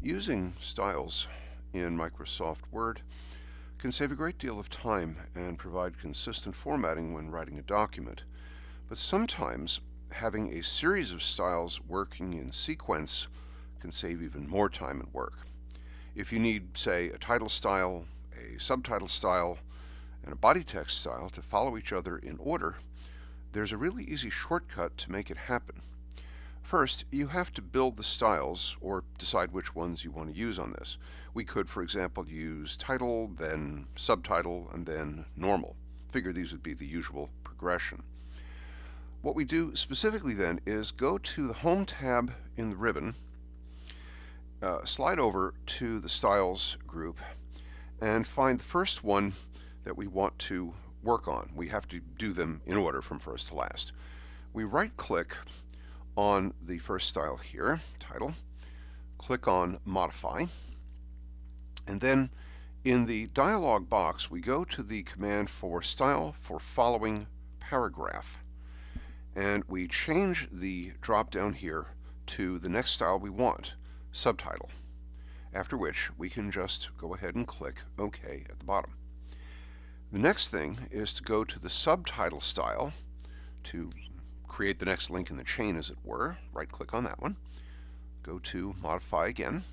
Using styles in Microsoft Word can save a great deal of time and provide consistent formatting when writing a document. But sometimes having a series of styles working in sequence can save even more time and work. If you need, say, a title style, a subtitle style, and a body text style to follow each other in order, there's a really easy shortcut to make it happen. First, you have to build the styles or decide which ones you want to use on this. We could, for example, use title, then subtitle, and then normal. Figure these would be the usual progression. What we do specifically then is go to the Home tab in the ribbon, slide over to the Styles group, and find the first one that we want to work on. We have to do them in order from first to last. We right-click on the first style here, title, click on Modify, and then in the dialog box we go to the command for Style for Following Paragraph, and we change the drop down here to the next style we want, Subtitle, after which we can just go ahead and click OK at the bottom. The next thing is to go to the subtitle style to create the next link in the chain, as it were. Right-click on that one, go to Modify again,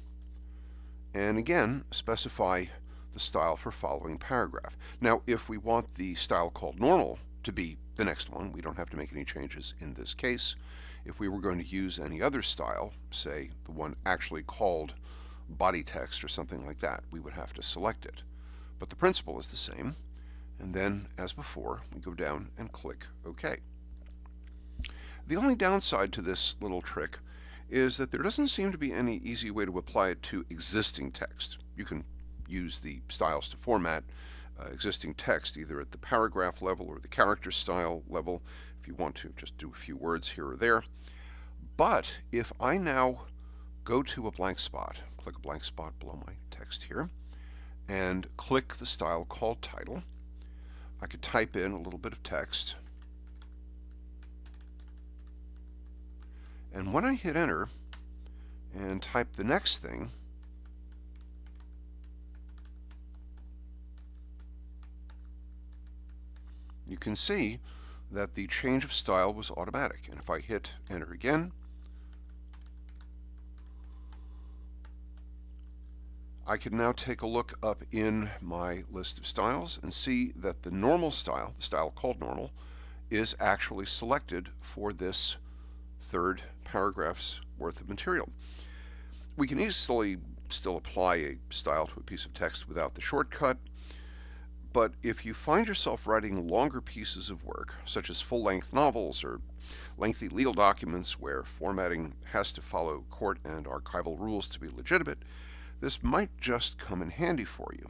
and again specify the style for following paragraph. Now, if we want the style called Normal to be the next one, we don't have to make any changes in this case. If we were going to use any other style, say the one actually called Body Text or something like that, we would have to select it. But the principle is the same, and then, as before, we go down and click OK. The only downside to this little trick is that there doesn't seem to be any easy way to apply it to existing text. You can use the styles to format existing text either at the paragraph level or the character style level if you want to just do a few words here or there. But if I now go to a blank spot, click a blank spot below my text here, and click the style called Title, I could type in a little bit of text. And when I hit enter and type the next thing, you can see that the change of style was automatic. And if I hit enter again, I can now take a look up in my list of styles and see that the normal style, the style called Normal, is actually selected for this third paragraph's worth of material. We can easily still apply a style to a piece of text without the shortcut, but if you find yourself writing longer pieces of work, such as full-length novels or lengthy legal documents where formatting has to follow court and archival rules to be legitimate, this might just come in handy for you.